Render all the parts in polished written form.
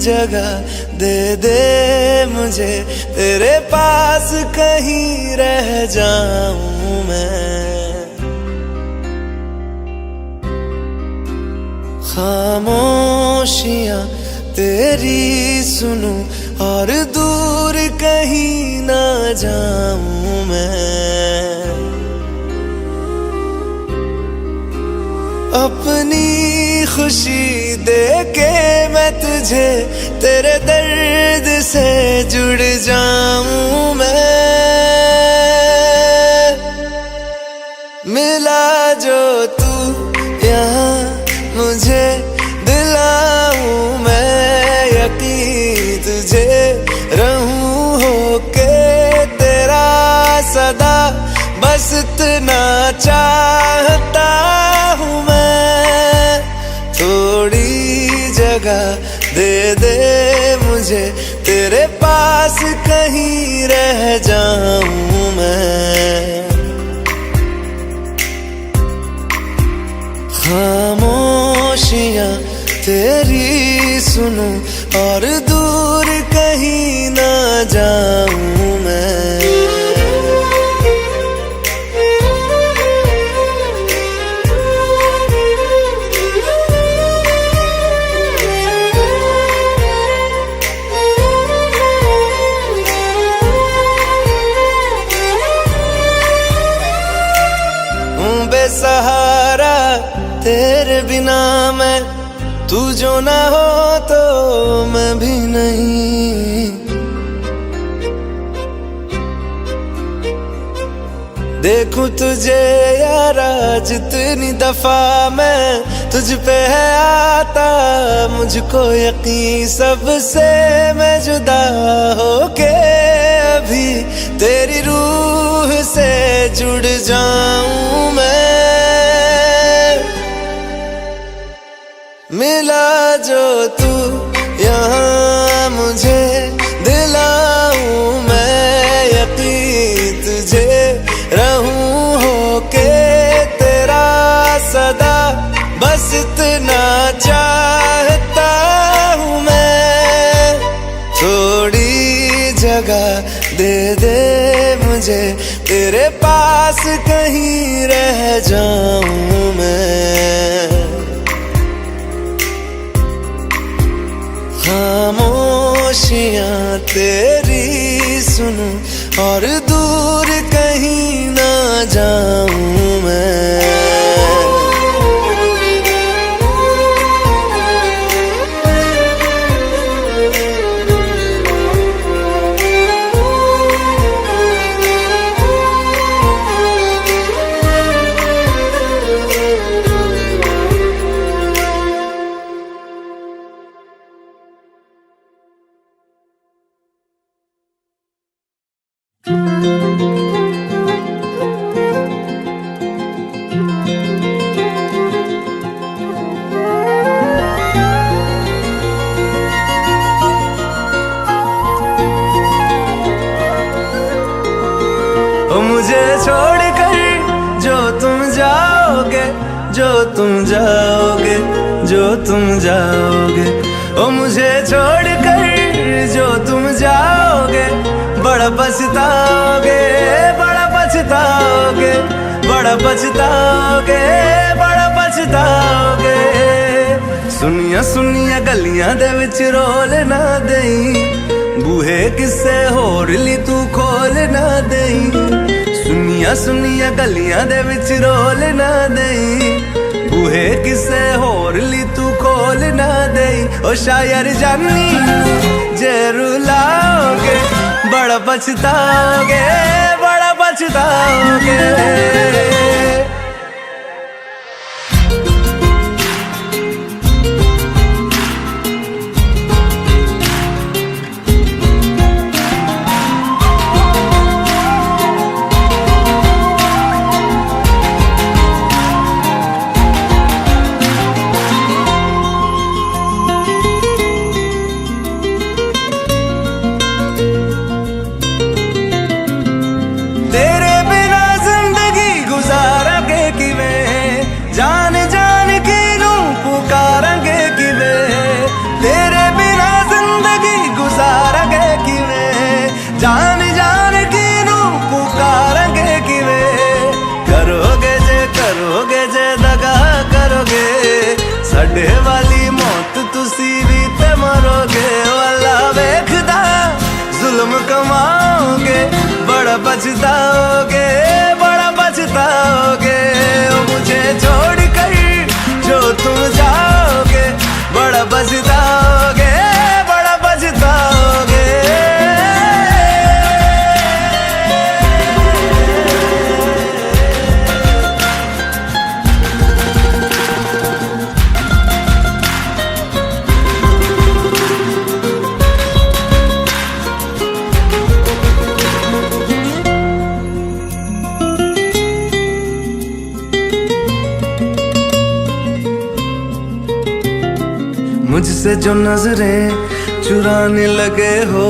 जगह दे दे मुझे, तेरे पास कहीं रह जाऊं मैं। खामोशियां तेरी सुनूं और दूर कहीं ना जाऊं मैं। अपनी खुशी दे के मैं तुझे, तेरे दर्द से जुड़ जाऊं मैं। मिला जो तू यहाँ मुझे, दिलाऊं मैं यकीन तुझे, रहूं होके तेरा सदा, बस इतना चाहता हूँ मैं। थोड़ी जगह दे दे मुझे, तेरे पास कहीं रह जाऊं मैं। खामोशियां तेरी सुनूं और दूर कहीं ना जाऊं मैं। बेसहारा तेरे बिना मैं, तू जो ना हो तो मैं भी नहीं। देखूं तुझे यारा जितनी दफा मैं, तुझ पे है आता मुझको यकीन, सबसे मैं जुदा होके अभी तेरी रूह से जुड़ जाऊं मैं। मिला जो तू यहाँ मुझे, दिलाऊं मैं यकीन तुझे, रहूं होके तेरा सदा, बस इतना चाहता हूँ मैं। थोड़ी जगह दे दे मुझे, तेरे पास कहीं रह जाऊं मैं। खामोशियां तेरी सुनूं और दूर कहीं ना जाऊं मैं। मुझे छोड़कर जो तुम जाओगे, जो तुम जाओगे, जो तुम जाओगे, ओ मुझे छोड़कर जो तुम जाओगे, बड़ा पछताओगे, बड़ा पछताओगे, बड़ा पछताओगे, बड़ा पछताओगे। सुनिया सुनिया गलियां दे विच रोल ना देई, बूहे किसे होर ली तू खोल ना देई। सुनिया सुनिया गलियां दे विच रोल ना देई, बूहे किसे होर ली तू खोल ना देई। ओ शायर जानी जे रुलाओगे, बड़ा पछताओगे, बड़ा पछताओगे। मुझसे जो नजरें चुराने लगे हो,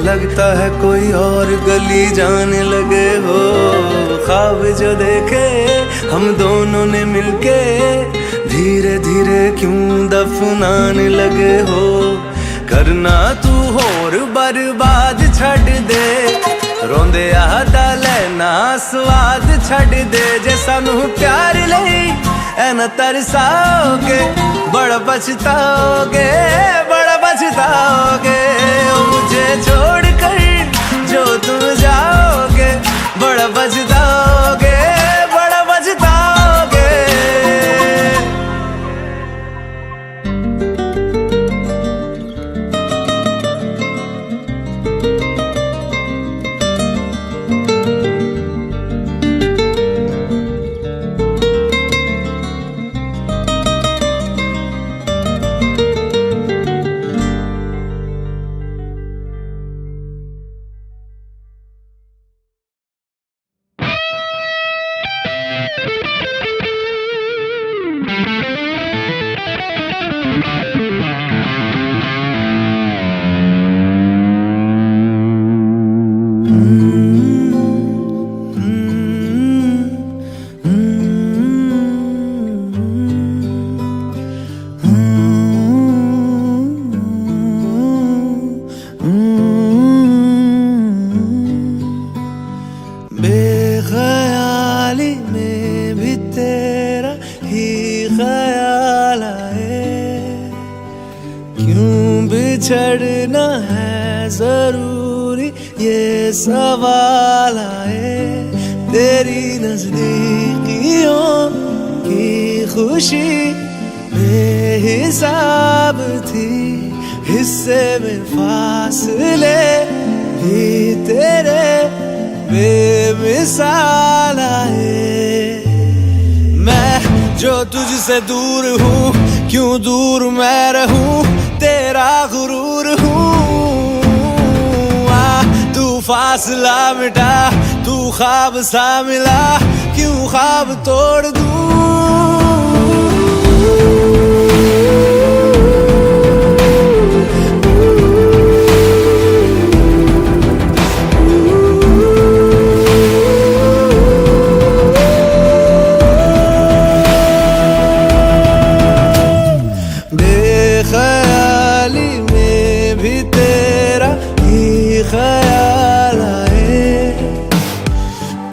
लगता है कोई और गली जाने लगे हो। ख्वाब जो देखे हम दोनों ने मिलके, धीरे धीरे क्यों दफनाने लगे हो। करना तू होर बर्बाद छड़ दे, रोंदे आदा लेना स्वाद छड़ दे। जे सानू प्यार लई ऐना तरसाओगे, बड़ा पछताओगे, बड़ा पछताओगे। ओ मुझे छोड़ कर जो तुम जाओगे, बड़ा पछताओगे, बड़ा पछताओगे। बेख्याली में भी तेरा ही ख्याल आए, क्यों बिछड़ना है जरूरी ये सवाल आए। तेरी नजदीकियों की खुशी बेहिसाब थी, हिस्से में फासले भी तेरे बेमिसाल आए। मैं जो तुझसे दूर हूँ, क्यों दूर मैं रहूँ, तेरा गुरूर हूँ। तू फासला मिटा, तू ख्वाब सा मिला, क्यों ख्वाब तोड़ दूँ। बेख्याली में भी तेरा ही ख्याल आए,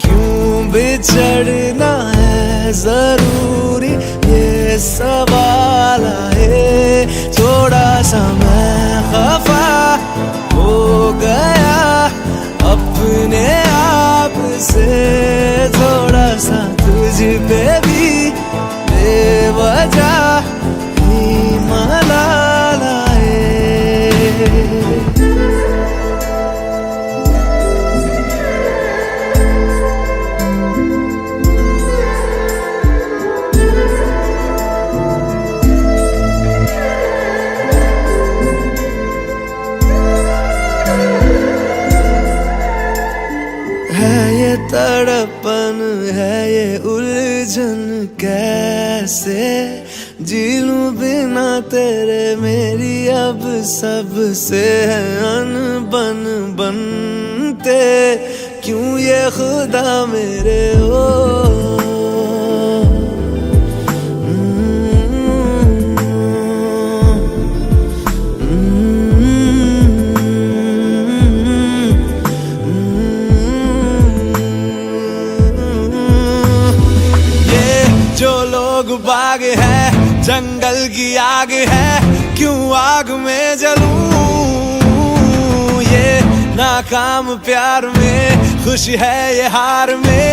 क्यों बिछड़ना है जरूरी ये सवाल आए। थोड़ा सा मैं खफा हो गया अपने आप से, थोड़ा सा तुझ पे भी बेवजह मलाल आए। है ये तड़पन, है ये उलझन, कैसे जी लूं बिना तेरे। मेरी अब सबसे है अनबन बनते, क्यों ये खुदा मेरे हो। बाग है जंगल की आग है, क्यों आग में जलूं। ये नाकाम प्यार में खुश है ये हार में,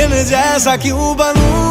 इन जैसा क्यों बनूं।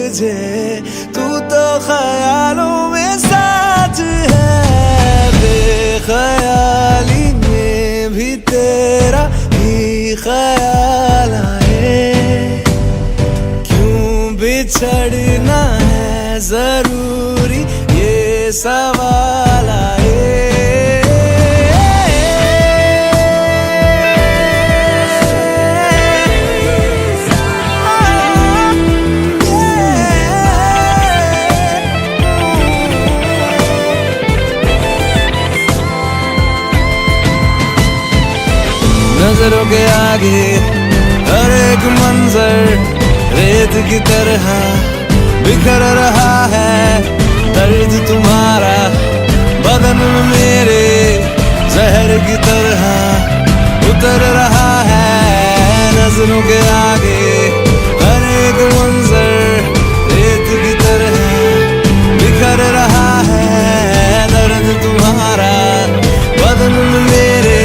तुझे, तू तो ख्यालों में साथ है। बेख्याली में भी तेरा ही ख्याल आए, क्यों बिछड़ना है जरूरी ये सवाल आए। नजरों के आगे हर एक मंजर रेत की तरह बिखर रहा है। दर्द तुम्हारा बदन में मेरे जहर की तरह उतर रहा है। नजरों के आगे हर एक मंजर रेत की तरह बिखर रहा है। दर्द तुम्हारा बदन में मेरे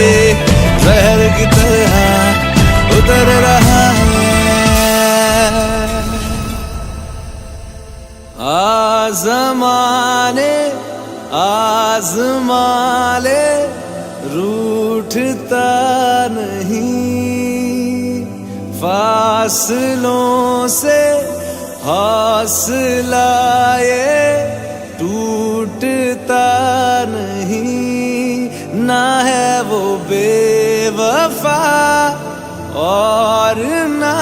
जहर की तरह उतर रहा है। आज़माने आज़माले रूठता नहीं, फासलों से हौसला ये टूटता नहीं। ना है वो बेवफा और ना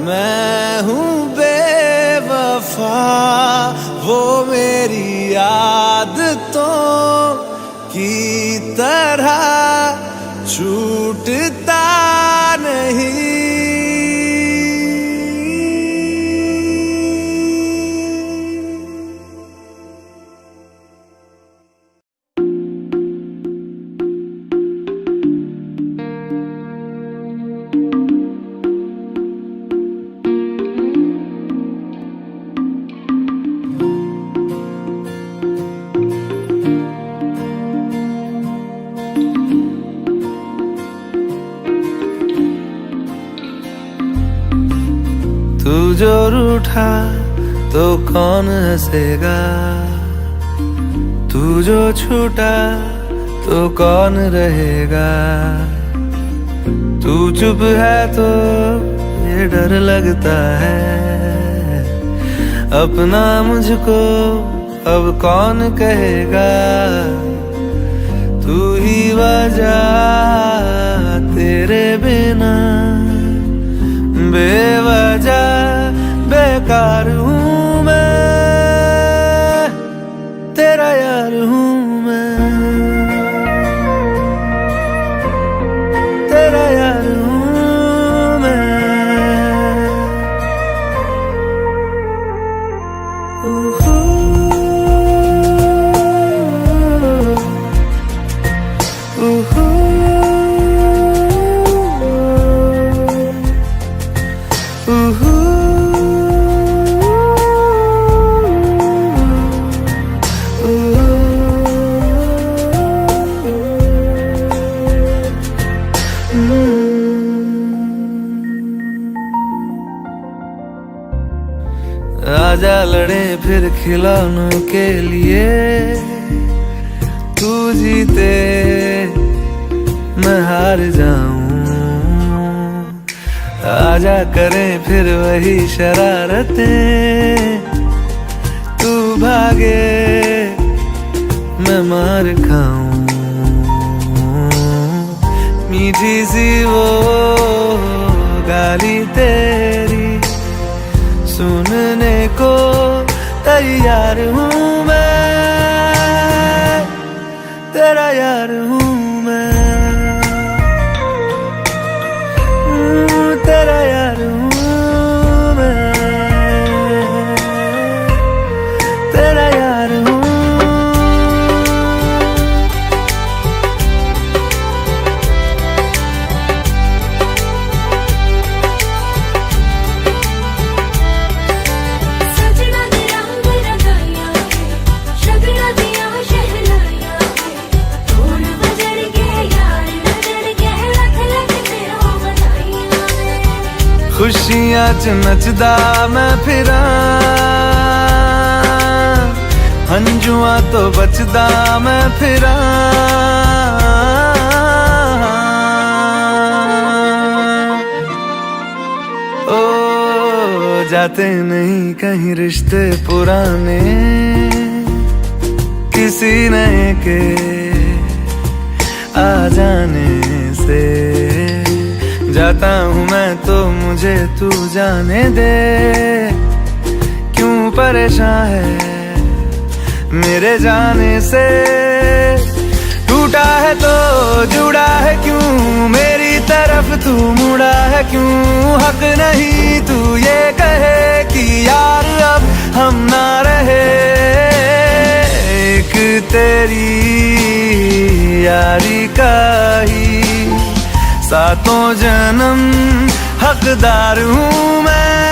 मैं हूँ बेवफा, वो मेरी आदतों की तरह छूटता नहीं। तू जो रूठा तो कौन हंसेगा, तू जो छूटा तो कौन रहेगा। तू चुप है तो ये डर लगता है, अपना मुझको अब कौन कहेगा। तू ही वजह तेरे बिना बेवजह बेकार हूँ मैं, तेरा यार हूँ मैं, तेरा यार हूँ मैं। आजा लड़े फिर खिलौनों के लिए, तू जीते मैं हार जाऊं। आजा करें फिर वही शरारतें, तू भागे मैं मार खाऊं। मीठी सी वो गाली तेरी सुनने को तैयार हूँ मैं, तेरा यार हूँ मैं, तेरा यार हूँ मैं, तेरा यार हूँ। शगड़ा दिया शहनाया है, ढोल बजा खुशियां च नचदा मैं फिरा, हंजुआ तो बचदा मैं फिरा। ओ जाते नहीं कहीं रिश्ते पुराने, किसी नए के आ जाने से। जाता हूँ मैं तो मुझे तू जाने दे, क्यों परेशान है मेरे जाने से। टूटा है तो जुड़ा है क्यों, मेरी तरफ तू मुड़ा है क्यों। हक नहीं तू ये कहे कि यार अब हम ना रहे, एक तेरी यारी का ही सातों जन्म हकदार हूँ मैं,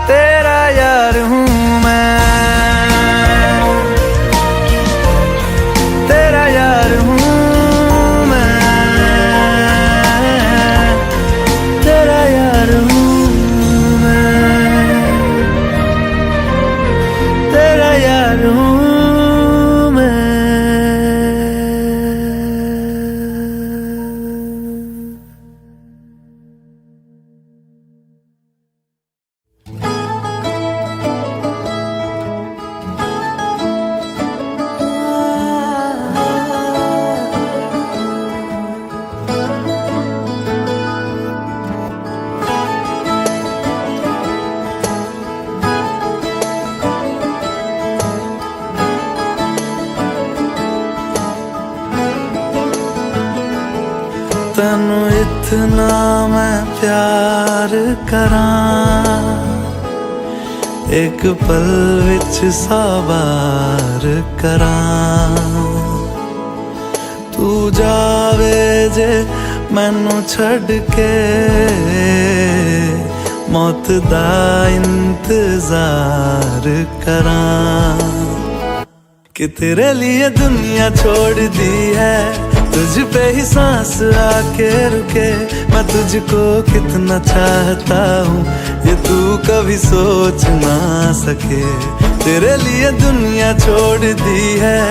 तेरा यार हूँ मैं, तेरा यार हूँ मैं, तेरा यार हूँ मैं, तेरा यार हूँ। तैनू इतना मैं प्यार करां, एक पल विच साबार करां। तू जावे जे मैनू छड़ के, मौत दा इंतजार करां। कि तेरे लिए दुनिया छोड़ दी है, तुझ पे ही सांस आके रुके। मैं तुझको कितना चाहता हूँ ये तू कभी सोच ना सके। तेरे लिए दुनिया छोड़ दी है,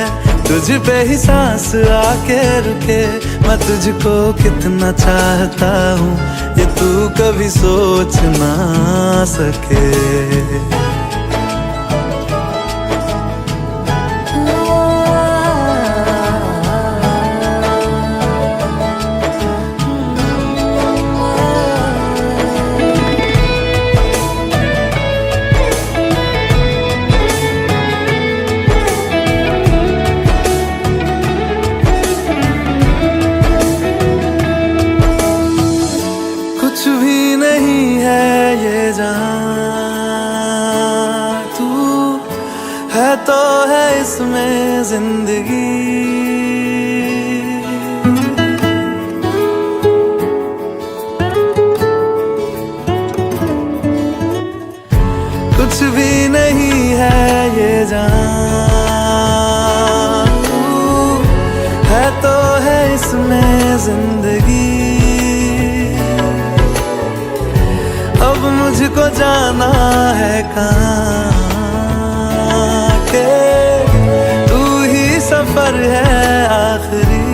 तुझ पे ही सांस आके रुके। मैं तुझको कितना चाहता हूँ ये तू कभी सोच ना सके। कुछ भी नहीं है ये जहां, तू है तो है इसमें जिंदगी। कुछ भी नहीं है ये जहां, तू है तो है इसमें जिंदगी। अब मुझको जाना है कहाँ के, तू ही सफर है आखिरी।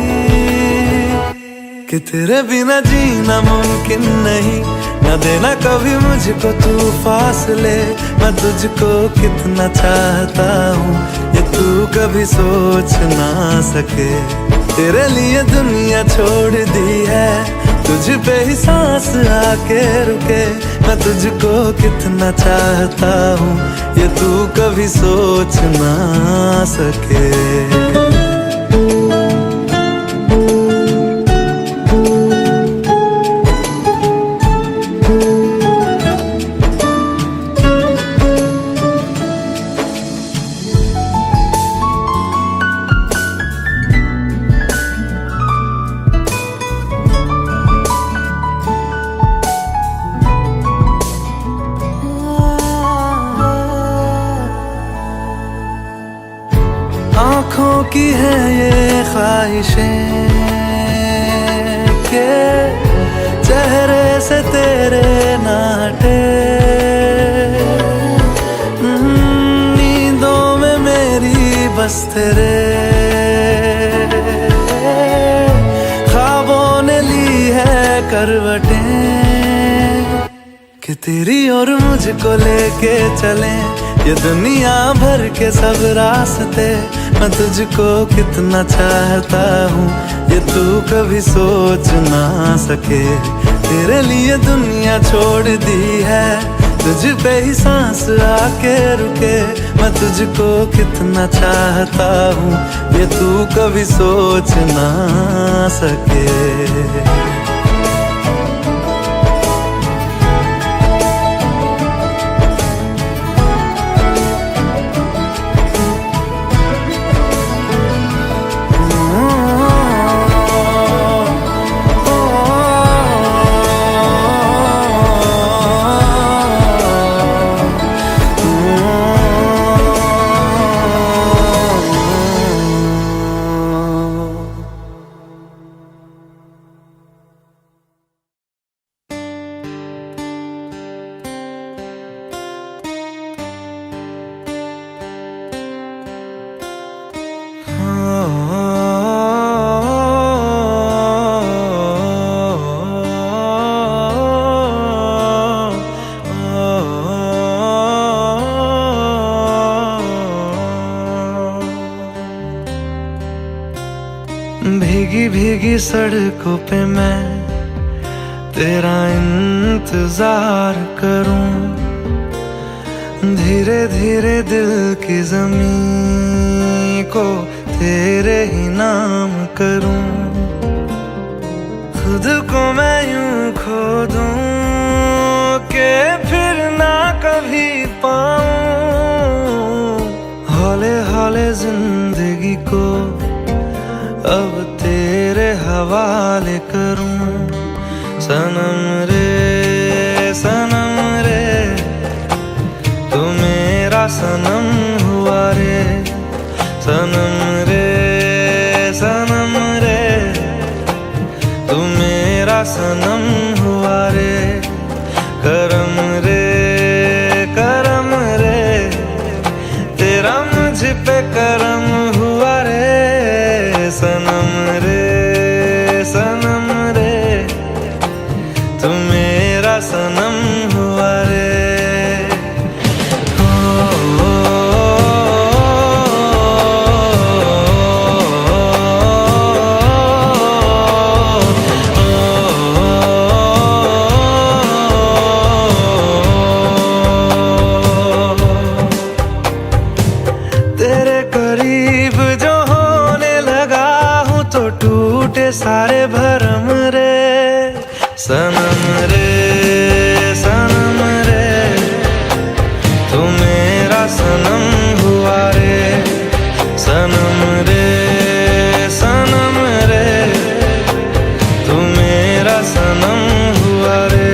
कि तेरे बिना जीना मुमकिन नहीं, न देना कभी मुझको तू फासले। मैं तुझको कितना चाहता हूँ ये तू कभी सोच ना सके। तेरे लिए दुनिया छोड़ दी है, तुझ पे ही सांस आके रुके। मैं तुझको कितना चाहता हूँ ये तू कभी सोच ना सके। आँखों की है ये ख्वाहिशें के चेहरे से तेरे बस तेरे ख्वाबों ने ली है करवटें कि तेरी और मुझको लेके चले ये दुनिया भर के सब रास्ते। मैं तुझको कितना चाहता हूँ ये तू कभी सोच ना सके। तेरे लिए दुनिया छोड़ दी है, तुझ पे ही सांस आके रुके। मैं तुझको कितना चाहता हूँ ये तू कभी सोच ना सके। भीगी भीगी सड़कों पे मैं तेरा इंतजार करूं। धीरे धीरे दिल की ज़मीं को तेरे ही नाम करूं। खुद को मैं यूं खो दूं कि फिर ना कभी पाऊं। हौले हौले जिंदगी को अब तेरे हवाले करूं। सनम रे तू मेरा सनम हुआ रे। सनम रे तू मेरा सनम हुआ रे। करम रे तेरा मुझ पे करम हुआ रे। सनम रे तू मेरा सनम हुआ रे। तेरे करीब जो होने लगा हूँ तो टूटे सारे भरम रे। सनम रे तू मेरा सनम हुआ रे। सनम रे तू मेरा सनम हुआ रे।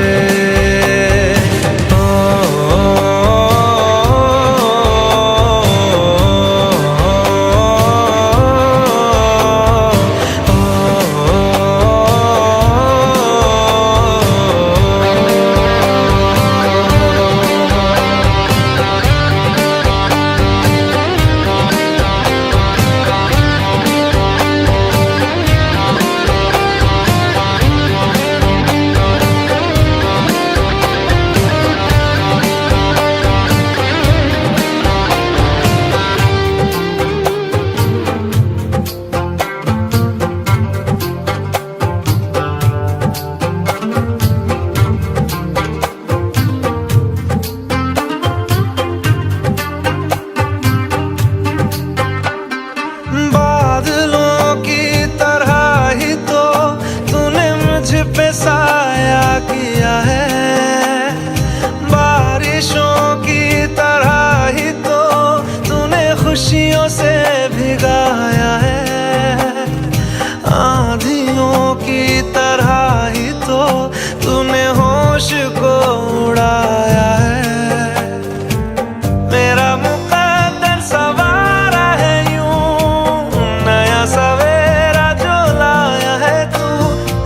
पे साया किया है, बारिशों की तरह ही तो तूने खुशियों से भिगाया है, आंधियों की तरह ही तो तूने होश को उड़ाया है। मेरा मुकद्दर सवारा है यूं, नया सवेरा जो लाया है तू,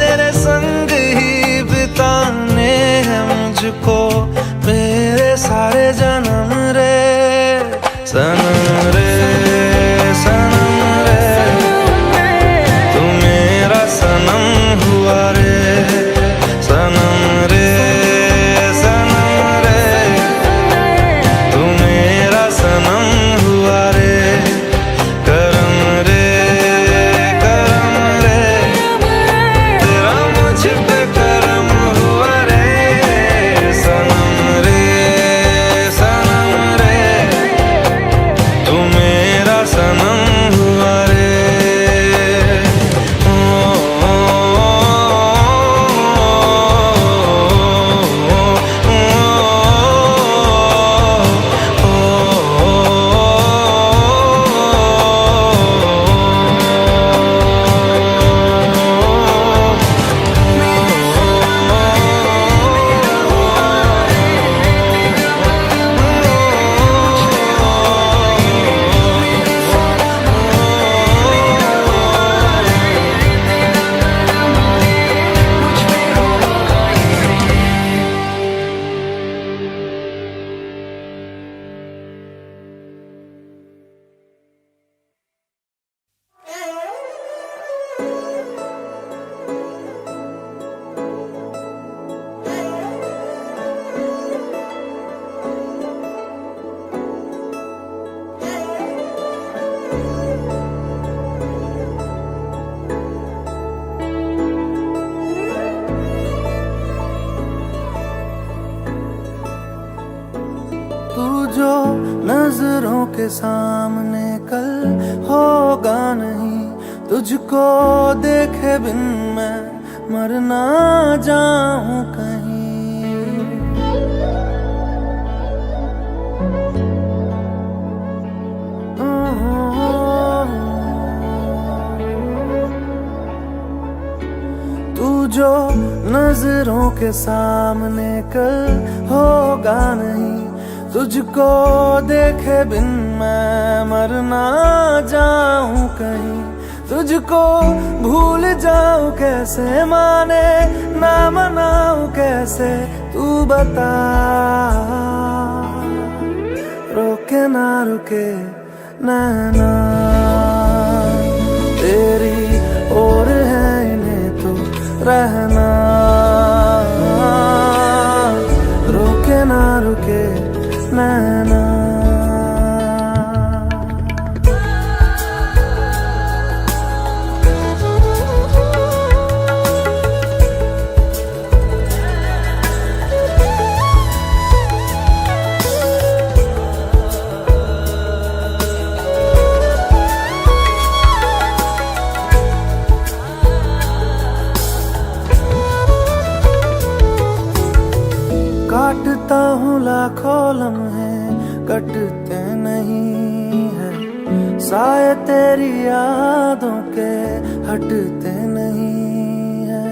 तेरे संग ही बिताने हैं मुझको मेरे सारे जन्म रे। सनम रे तू जो नजरों के सामने कल होगा नहीं, तुझको देखे बिन मैं मर ना जाऊं कहीं। तू जो नजरों के सामने कल होगा नहीं, तुझको देखे बिन मैं मर ना जाऊं कहीं। तुझको भूल जाऊं कैसे, माने ना मनाऊं कैसे, तू बता। रोके ना रुके नैना तेरी ओर है, इन्हें तो रहना। रोके ना रुके नैना। काटता हूँ लाखों लम्हे, कटते नहीं है, साए तेरी यादों के हटते नहीं है।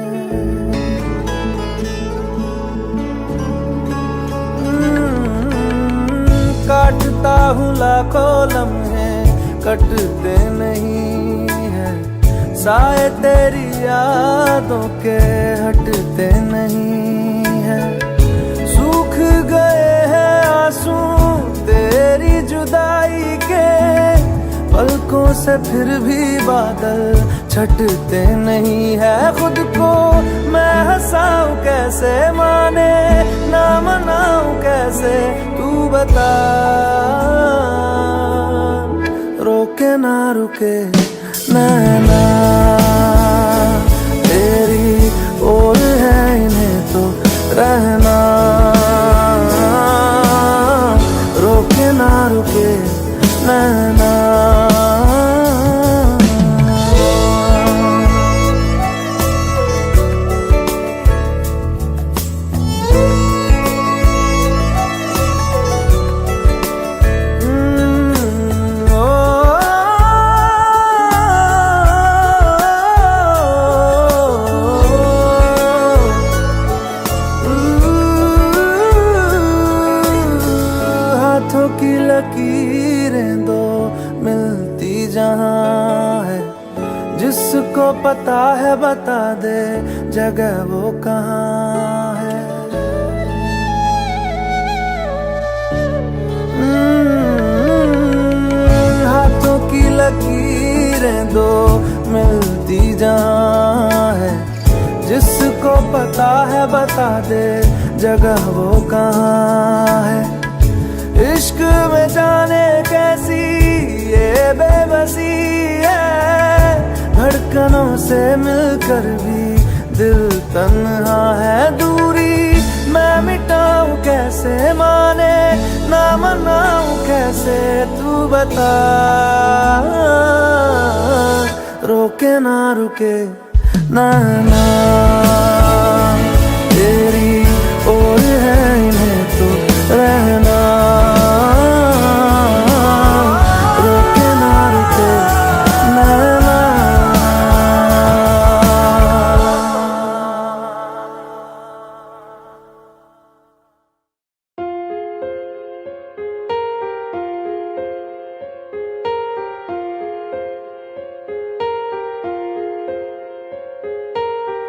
काटता हूँ लाखों लम्हे, कटते नहीं है, साए तेरी यादों के हटते नहीं है। सूख गए हैं आंसू तेरी जुदाई के, पलकों से फिर भी बादल छटते नहीं है। खुद को मैं हंसाऊं कैसे, माने ना मनाऊं कैसे, तू बता। रोके ना रुके नैना तेरी ओर है, इन्हें तो रहना। रोके ना रुके नैना। हाथों की लकीरें दो मिलती जहां है, जिसको पता है बता दे जगह वो कहाँ है। हाथों की लकीरें दो मिलती जहां है, जिसको पता है बता दे जगह वो कहाँ है। इश्क में जाने कैसी ये बेबसी है, धड़कनों से मिलकर भी दिल तन्हा है। दूरी मैं मिटाऊं कैसे, माने ना मनाऊं कैसे, तू बता। रोके ना रुके नैना तेरी ओर है, इन्हें तो रहना। रोके ना रुके नैना।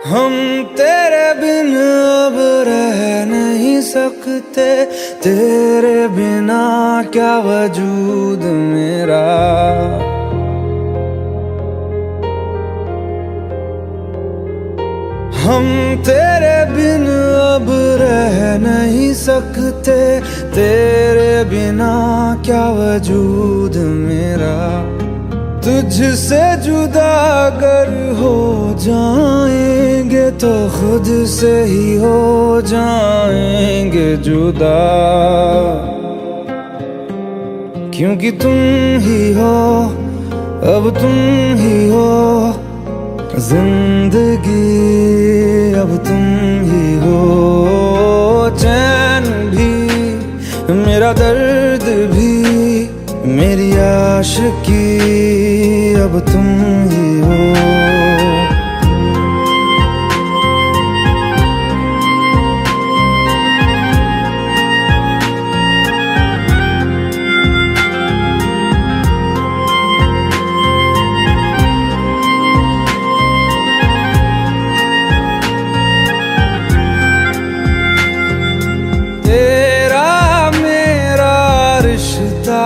हम तेरे बिन अब रह नहीं सकते, तेरे बिना क्या वजूद मेरा। हम तेरे बिन अब रह नहीं सकते, तेरे बिना क्या वजूद मेरा। तुझसे जुदा अगर हो जाएंगे तो खुद से ही हो जाएंगे जुदा। क्योंकि तुम ही हो, अब तुम ही हो जिंदगी, अब तुम ही हो। चैन भी, मेरा दर्द भी, मेरी आशिकी, अब तुम ही हो।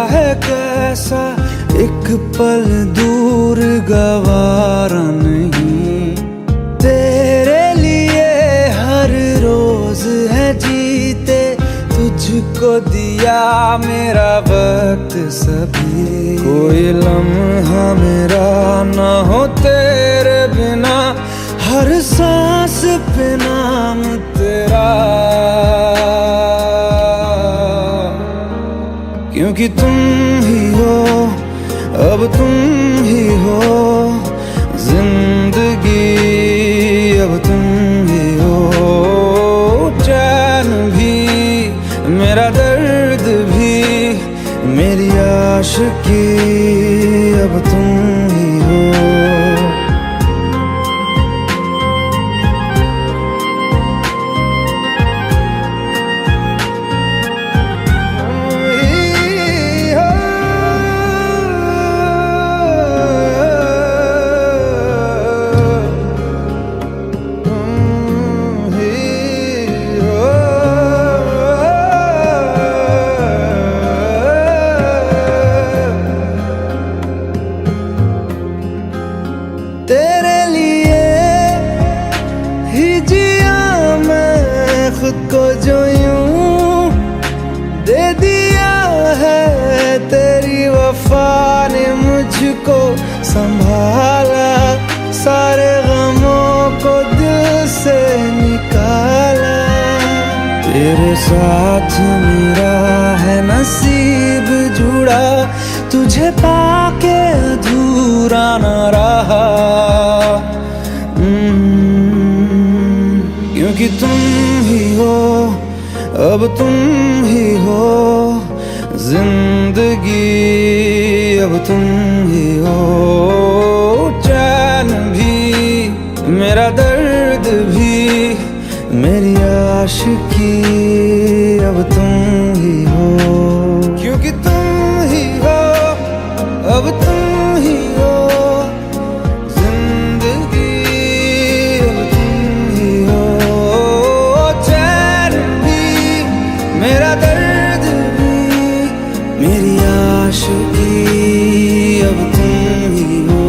है कैसा एक पल दूर गवारा नहीं, तेरे लिए हर रोज है जीते, तुझको दिया मेरा वक्त सभी। कोई लम्हा मेरा ना हो तेरे बिना, हर सांस पे नाम तेरा, क्योंकि तुम ही हो, अब तुम ही हो जिंदगी, अब तुम ही हो। चैन भी, मेरा दर्द भी, मेरी आशिकी, अब तुम ही हो। तेरे लिए ही जिया मैं खुद को, जो यूं दे दिया है तेरी वफा ने मुझको संभाला, सारे गमों को दिल से निकाला। तेरे साथ मेरा है नसीब जुड़ा, तुझे पाके अधूरा न रहा। क्योंकि तुम ही हो, अब तुम ही हो जिंदगी, अब तुम ही हो। चैन भी, मेरा दर्द भी, मेरी आशिकी, अब तुम ही हो। क्योंकि तुम ही हो, अब तुम ही हो जिंदगी, अब तुम ही हो। चैन भी, मेरा दर्द भी, मेरी आशिकी, अब तुम ही हो।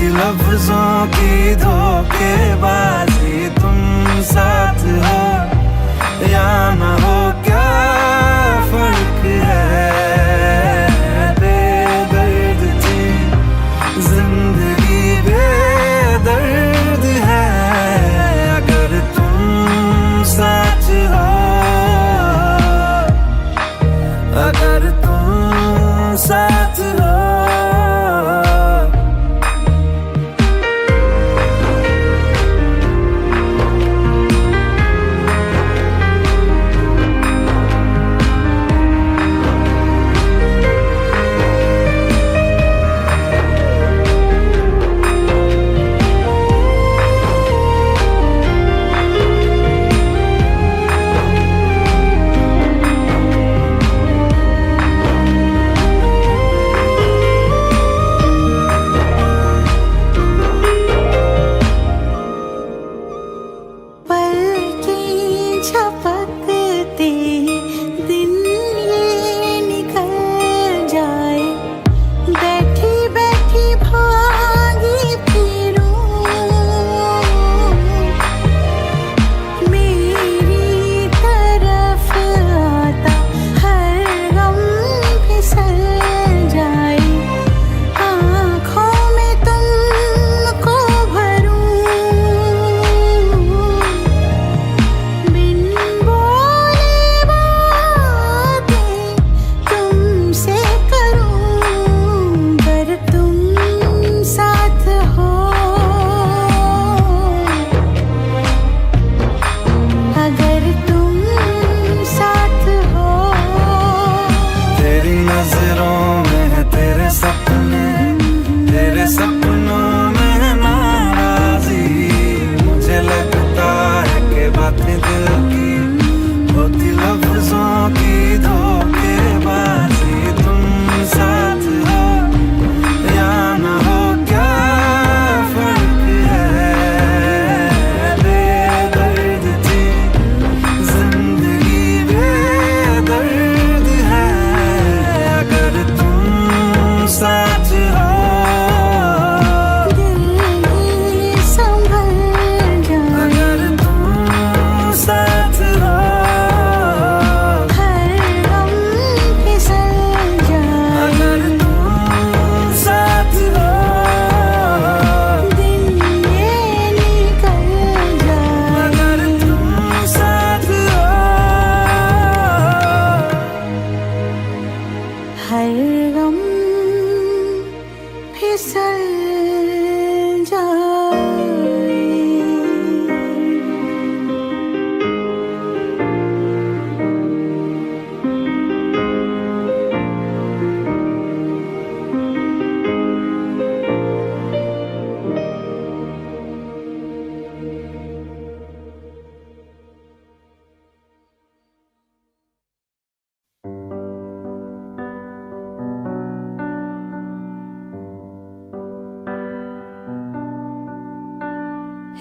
होती लफ्जों की धोखेबाजी, तुम साथ हो या ना हो क्या फर्क है। बेदर्द थी जिंदगी, बेदर्द है अगर तुम साथ हो, अगर तुम साथ हो।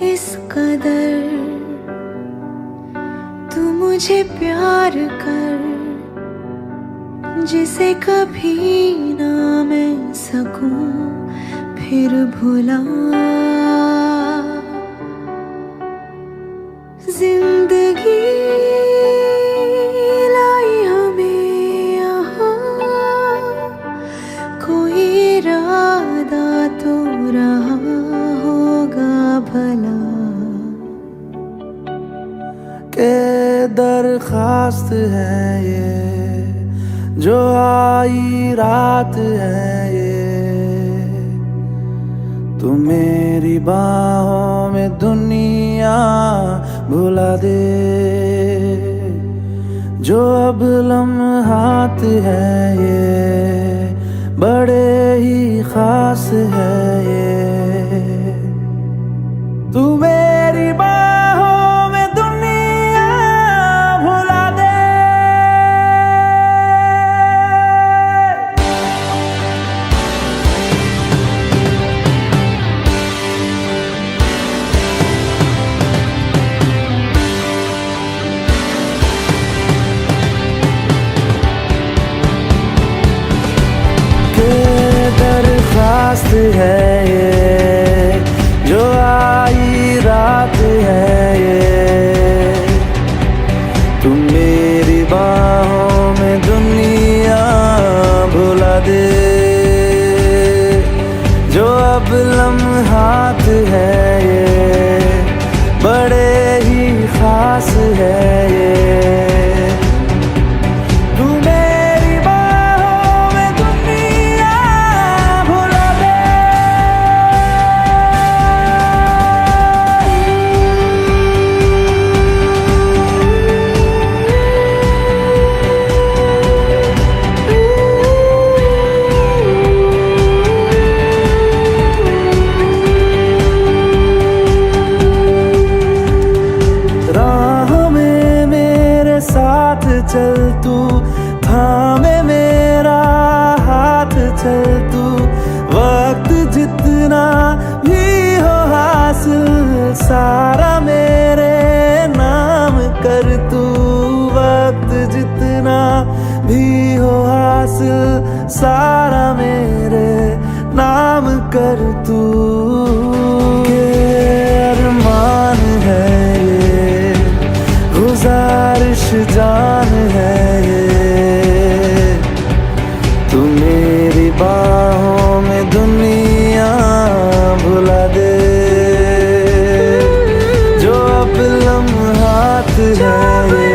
इस कदर तू मुझे प्यार कर, जिसे कभी ना मैं सकूं फिर भुला। जिंदगी लाई हमें यहाँ, कोई इरादा तो रहा होगा भला। के दरखास्त है ये जो आई रात है ये, तू मेरी बाहों में दुनिया भुला दे। जो अब लम्हात है ये बड़े ही खास है ये, तू मेरी बाहों में दुनिया भुला दे। के दरखास्त है ये बाहों में दुनिया भुला दे, जो अब लम्हात है ये बड़े ही खास है ये। तू मेरी बाहों में दुनिया भुला दे। साथ चल तू, थामे मेरा हाथ चल तू, वक्त जितना भी हो हासिल सारा मेरे नाम कर तू, वक्त जितना भी हो हासिल सारा मेरे नाम कर तू। के अरमान है ये, गुजारिश जान है ये, तू मेरी बाहों में दुनिया भुला दे, जो अब लम्हात है ये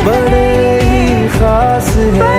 बड़े ही खास है।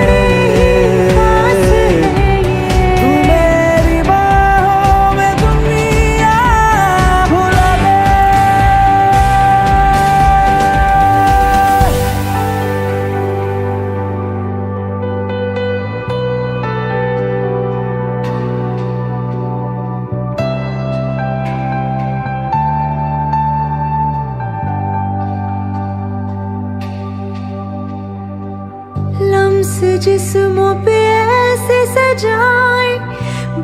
लम्स जिस्मों पे ऐसे सजाए,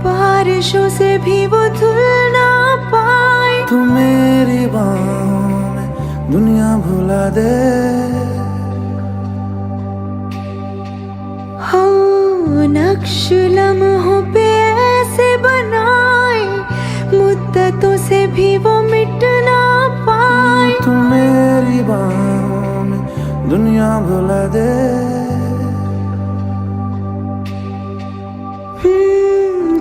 बारिशों से भी वो धुल ना पाए। तू मेरी बाहों में दुनिया भुला दे। हो नक्श लम्हों पे ऐसे बनाए, मुद्दतों से भी वो मिट ना पाए। तू मेरी बाहों में दुनिया भुला दे।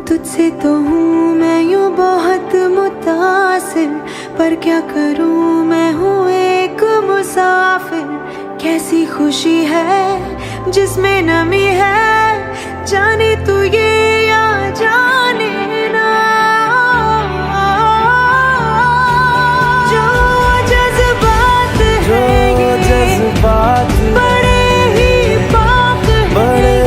तुझसे तो हूँ मैं यूँ बहुत मुतासिर, पर क्या करूँ मैं हूँ एक मुसाफिर। कैसी खुशी है जिसमें नमी है, जाने तू ये या जाने ना। जो जज्बात है ये जज्बात बड़े ही पाक है,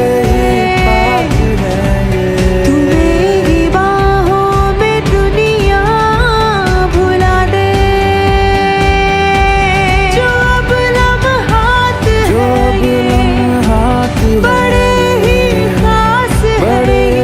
तू मेरी बाहों में दुनिया भुला दे, जो अब लम्हात है ये बड़े ही खास है।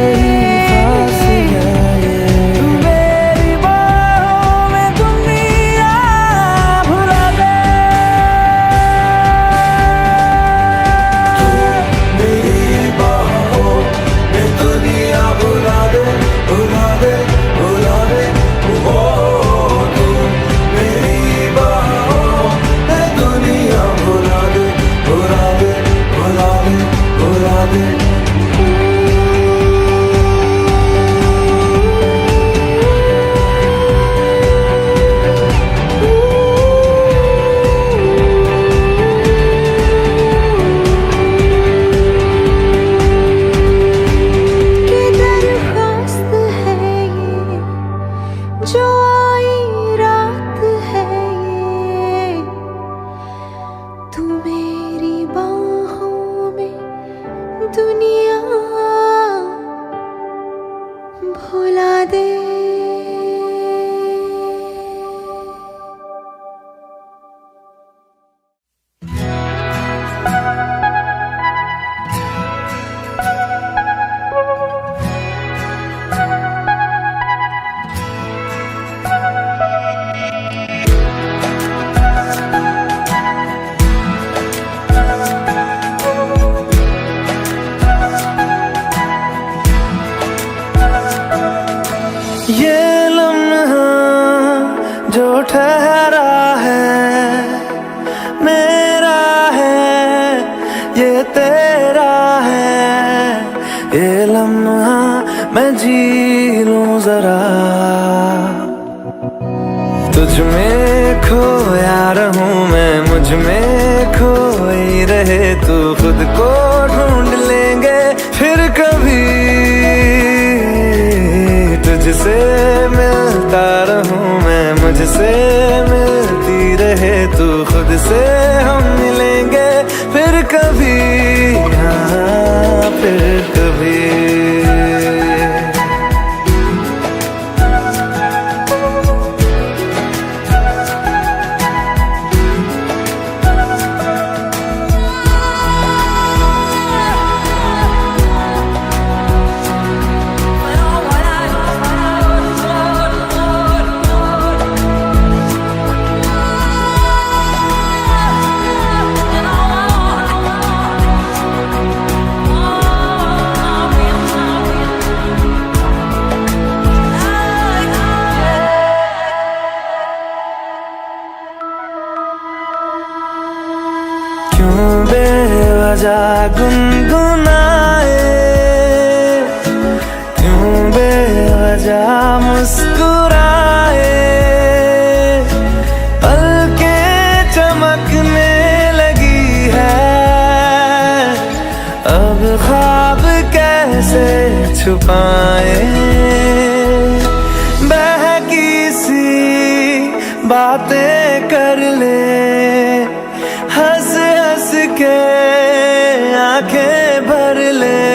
मैं जी लूं जरा। तुझ में खोया रहूं मैं, मुझ में खोई रहे तू, खुद को ढूंढ लेंगे फिर कभी। तुझसे मिलता रहूं मैं, मुझसे मिलती रहे तू, खुद से हम मिलेंगे फिर कभी, हाँ फिर कभी। क्यों बेवजह गुनगुनाए, क्यों बेवजह मुस्कुराए, पलकें चमकने लगी है, अब ख्वाब कैसे छुपाए। बहकी सी बातें कर ले, हंस हंस के आंखें भर ले,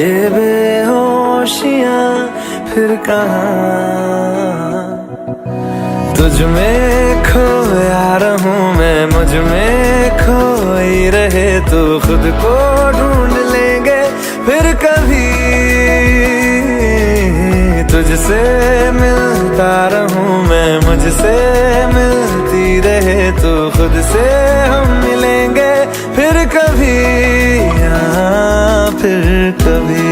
ये बेहोशियां फिर कहाँ। तुझ में खोया रहूं मैं, मुझ में खोई रहे तू, खुद को ढूंढ लेंगे फिर कभी। तुझसे मिलता रहूं मैं, मुझसे मिलती रहे तू, खुद से हम मिलेंगे फिर कभी, हाँ फिर कभी।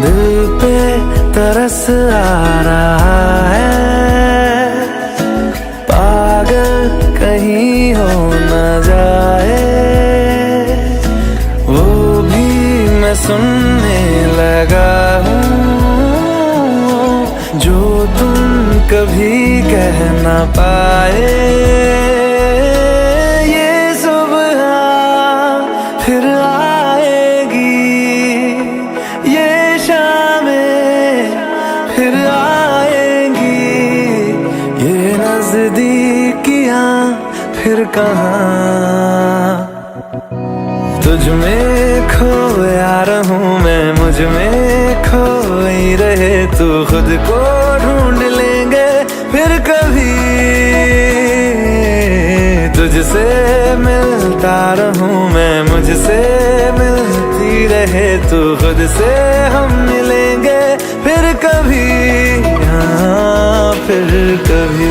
दिल पे तरस आ रहा है, पागल कहीं हो न जाए, वो भी मैं सुनने लगा हूँ, जो तुम कभी कह न पाए। ये सुबह फिर आएगी, ये फिर आएंगी, ये नजदीकियां फिर कहाँ। तुझ में खोया रहूं मैं, मुझ में खोई रहे तू, खुद को ढूंढ लेंगे फिर कभी। तुझसे मिलता रहूं मैं, मुझसे मिलती रहे तू, खुद से हम मिलेंगे फिर कभी, हाँ फिर कभी।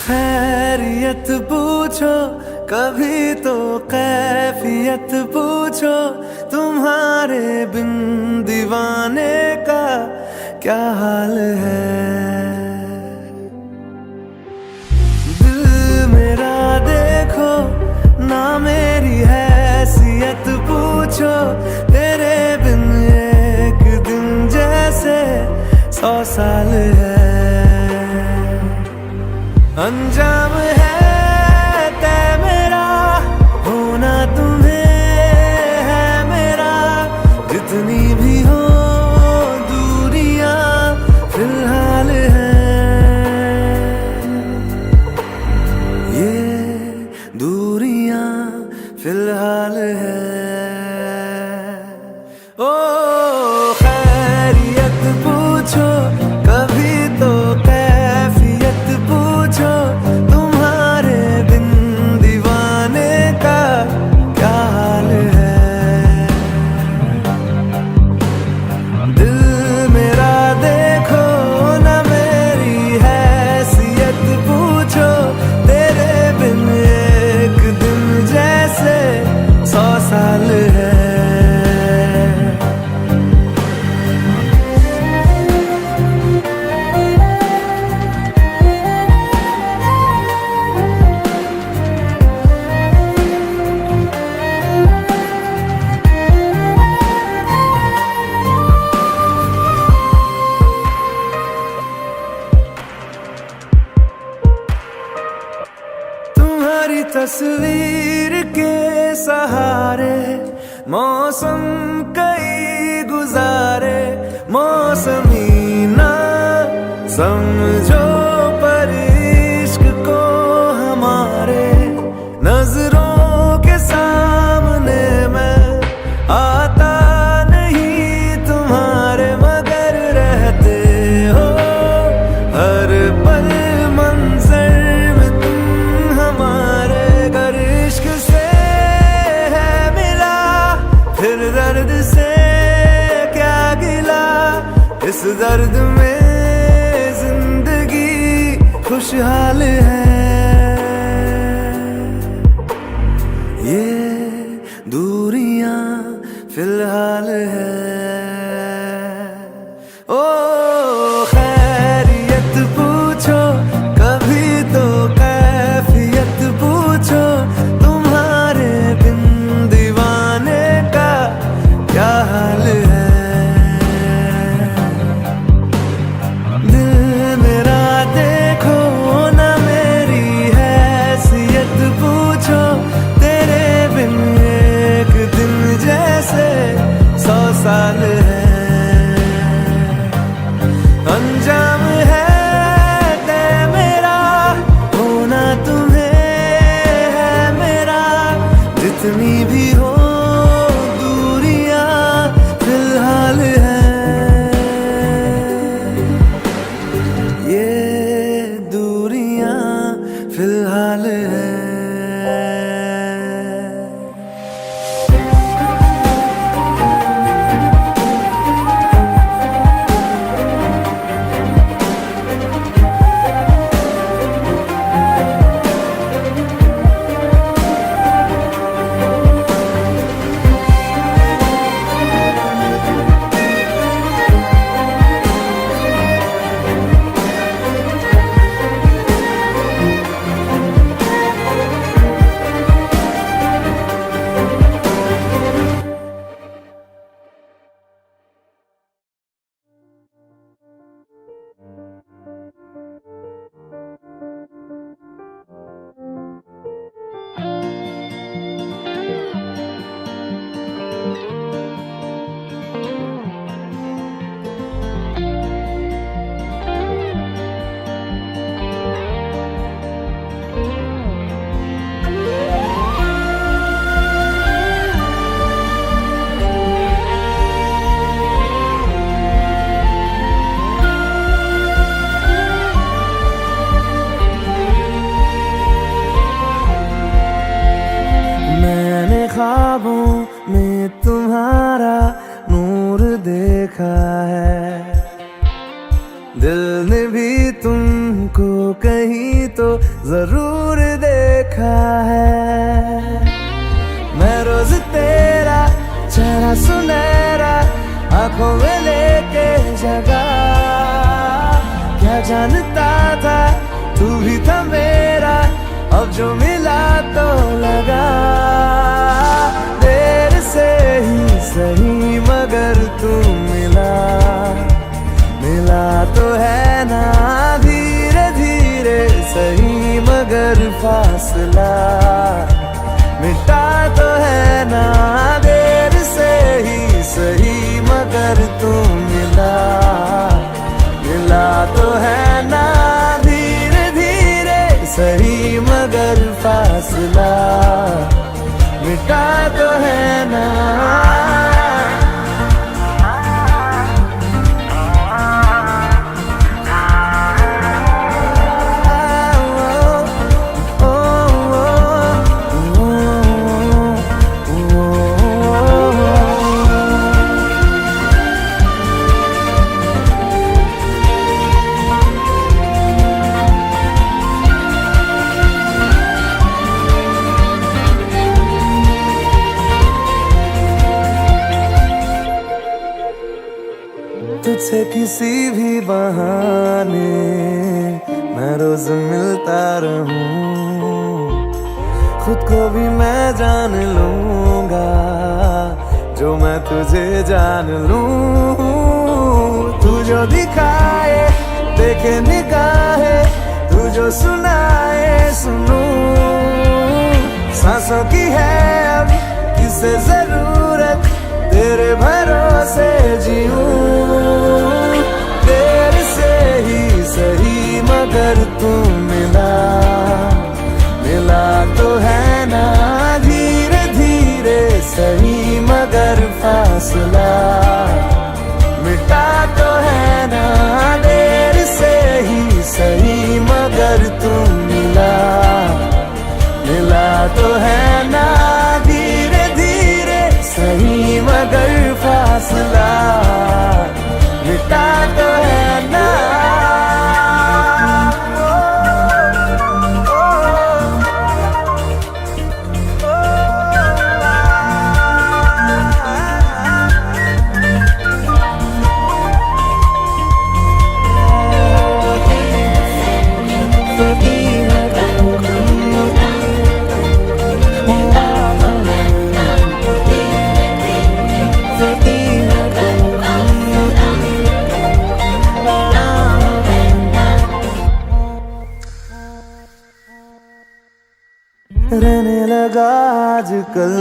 खैरियत पूछो कभी तो कैफियत पूछो, तुम्हारे बिन दीवाने का क्या हाल है। दिल मेरा देखो ना पूछो तेरे बिन एक दिन जैसे 100 साल है। अंजाम है तय मेरा, होना तुम्हें है मेरा। जितनी भी हो दूरियां फिलहाल है, ये दूरियां फिलहाल है। ओ खैरियत पूछो कभी तो कैफियत पूछो, तुम्हारे बिन दीवाने का क्या हाल है। दिल मेरा देखो ना मेरी हैसियत पूछो, तेरे बिन एक दिन जैसे 100 साल है। तुम्हारी तस्वीर के सहारे मौसम कई गुजारे, मौसमी ना समझो पर इश्क को हमारे। नजरों के सामने मैं आता नहीं तुम्हारे, मगर रहते हो हर पल मंजर में तुम हमारे। गर इश्क से है मिला फिर दर्द से क्या गिला, इस दर्द में जिंदगी खुशहाल है। ये दूरियां फिलहाल है। ओ खैरियत पूछो कभी तो कैफियत पूछो, तुम्हारे बिन दीवाने का क्या हाल है। दिल मेरा देखो ना मेरी हैसियत पूछो, तेरे बिन एक दिन जैसे 100 साल है। अंजाम है तय मेरा, होना तुम्हें है मेरा। जितनी भी हो दूरियां फिलहाल है, ये दूरियां फिलहाल है। ख्वाबों में तुम्हारा नूर देखा है, दिल ने भी तुमको कहीं तो जरूर देखा है। मैं रोज तेरा चेहरा सुनहरा आंखों में लेके जगा, क्या जानता था तू भी था मेरा, अब जो मिला तो लगा। देर से से ही सही मगर तू मिला, मिला तो है ना धीरे धीरे सही मगर फासला मिटा तो है ना देर से ही सही मगर तू मिला, मिला तो है ना धीरे धीरे सही मगर फासला मिटा तो है ना। तुझसे किसी भी बहाने मैं रोज मिलता रहूं, खुद को भी मैं जान लूंगा जो मैं तुझे जान लूं। तू जो दिखाए देखे निगाहे, तू जो सुनाए सुनूं, सांसों की है अब किसे जरूरत तेरे भरोसे जीऊं, तेरे से ही सही मगर तू मिला, मिला तो है ना धीरे धीरे सही मगर फासला मिटा तो है ना देर से ही सही मगर तू मिला, मिला तो है ना धीरे धीरे सही मगर फासला मिटा तो है ना। रहने लगा आजकल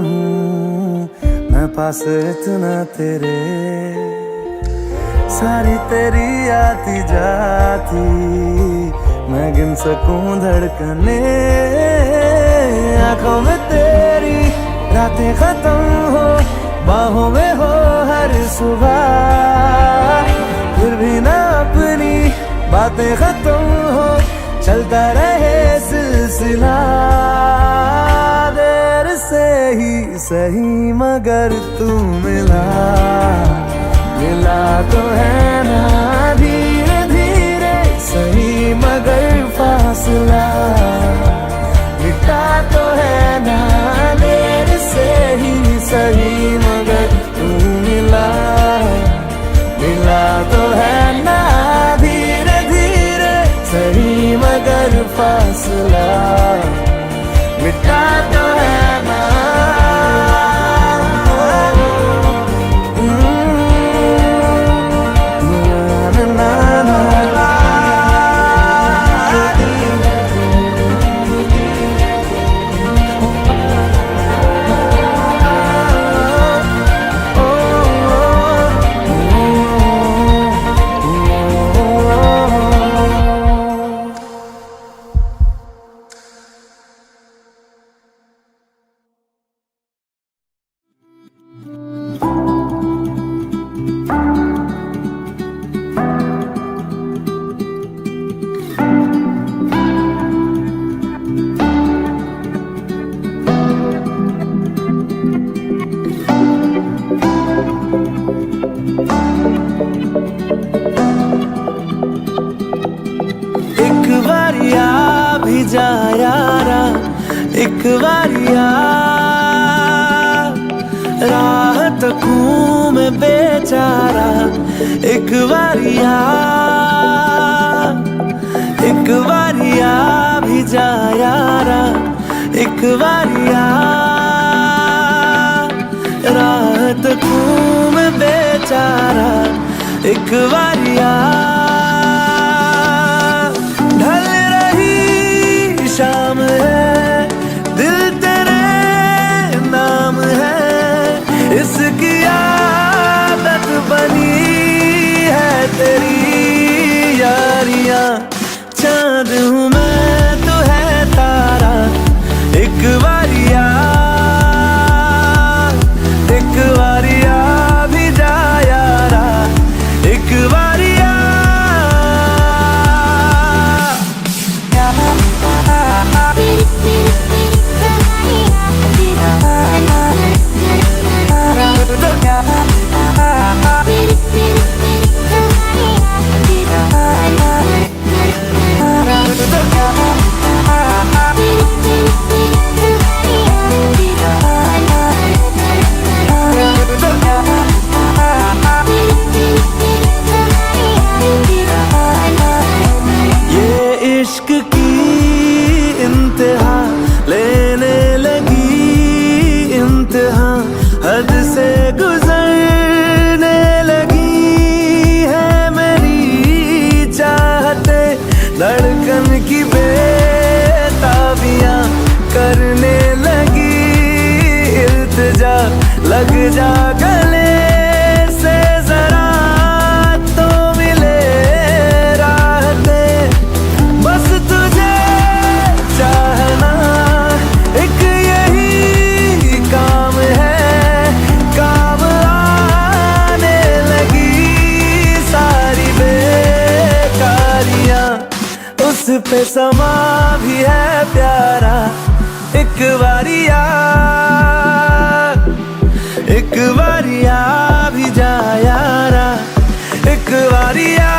हूँ मैं पास इतना तेरे, सारी तेरी आती जाती मैं गिन सकूं धड़कने, आंखों में तेरी रातें खत्म हो बाहों में हो हर सुबह, फिर भी ना अपनी बातें खत्म हो चलता रहे सिलसिला, देर से ही सही मगर तू मिला, मिला तो है ना धीरे धीरे सही मगर फासला मिटा तो है ना देर से ही सही मगर तू मिला, मिला तो है ना धीरे धीरे सही मगर फासला मिटा तो है ना। जा यारा एक बारिया, राह तकूं मैं बेचारा एक बारिया, एक बारिया भी जा यारा एक बारिया, हूँ मैं बेचारा एक बारिया। ढल रही शाम है, दिल तेरे नाम है, इसकी आदत बनी है तेरी यारियां। चांद हूँ मैं तो है तारा एक बारिया, एक बारिया भी जा यारा एक बारिया। इश्क की इंतहा लेने लगी इंतहा, हद से गुजरने लगी है मेरी चाहते। धड़कन की बेताबियां करने लगी इल्तिजा, लग जा गले से जरा तो मिले राहते। बस तुझे चाहना एक यही काम है, काम आने लगी सारी बेकारियां। उस पे समा भी है प्यारा एक बारिया, एक बारिया भी जा यारा एक बारिया।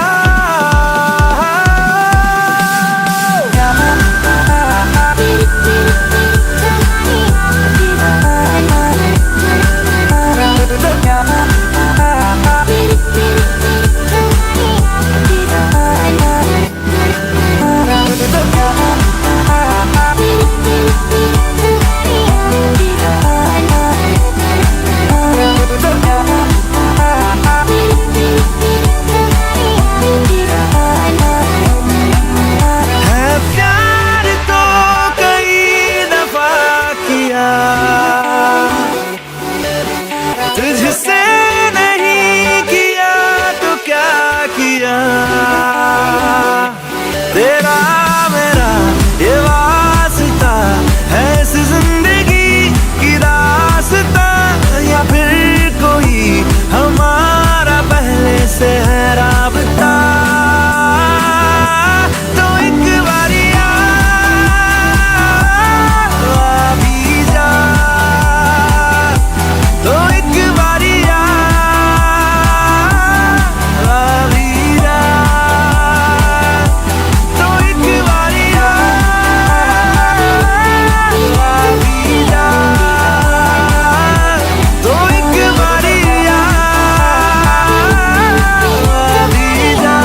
तुझसे नहीं किया तो क्या किया, तेरा मेरा ये वास्ता है इस जिंदगी की रास्ता, या फिर कोई हमारा पहले से है राबता। तो एक बारिया भी जा, तो एक बारिया भी जा, तो एक बारिया भी जा, तो एक बारिया भी जा।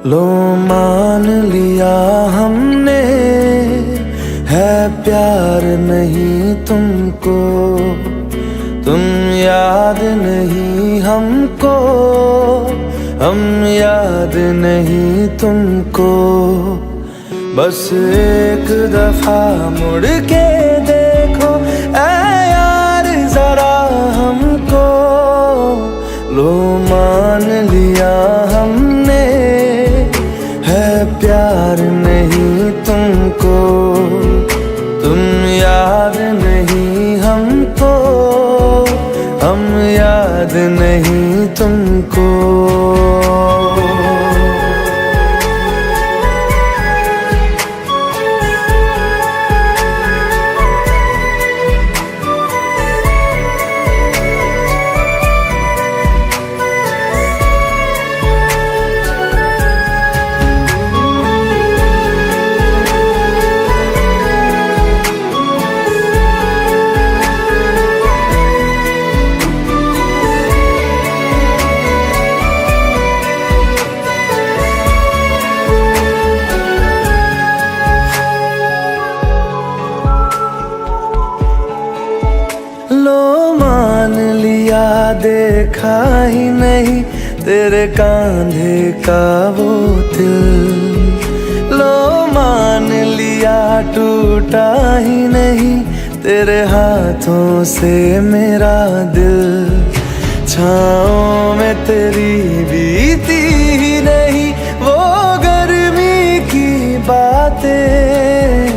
लो मान लिया हमने है प्यार नहीं तुमको, तुम याद नहीं हमको, हम याद नहीं तुमको। बस एक दफा मुड़ के देखो ऐ यार जरा हमको। लो मान लिया देखा ही नहीं तेरे कांधे का वो दिल। लो मान लिया टूटा ही नहीं तेरे हाथों से मेरा दिल। छाँव में तेरी बीती ही नहीं वो गर्मी की बातें,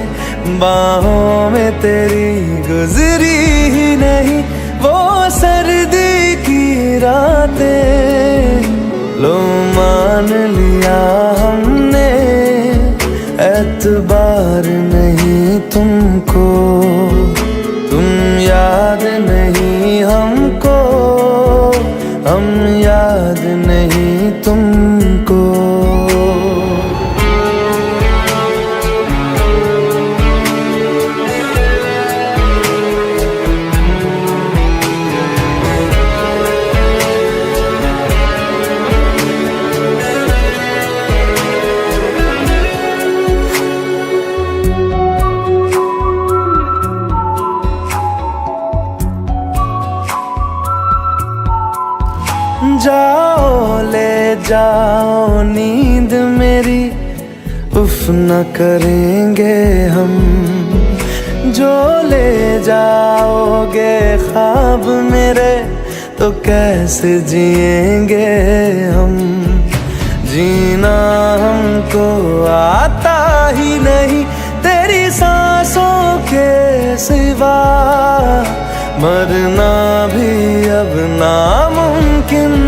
बाहों में तेरी गुजरी ही नहीं वो सर्दी की रातें। लो मान लिया हमने एतबार नहीं तुमको, तुम याद नहीं हमको, हम याद नहीं तुमको। जाओ ले जाओ नींद मेरी, उफ न करेंगे हम। जो ले जाओगे ख्वाब मेरे तो कैसे जिएंगे हम। जीना हमको आता ही नहीं तेरी सांसों के सिवा, मरना भी अब नामुमकिन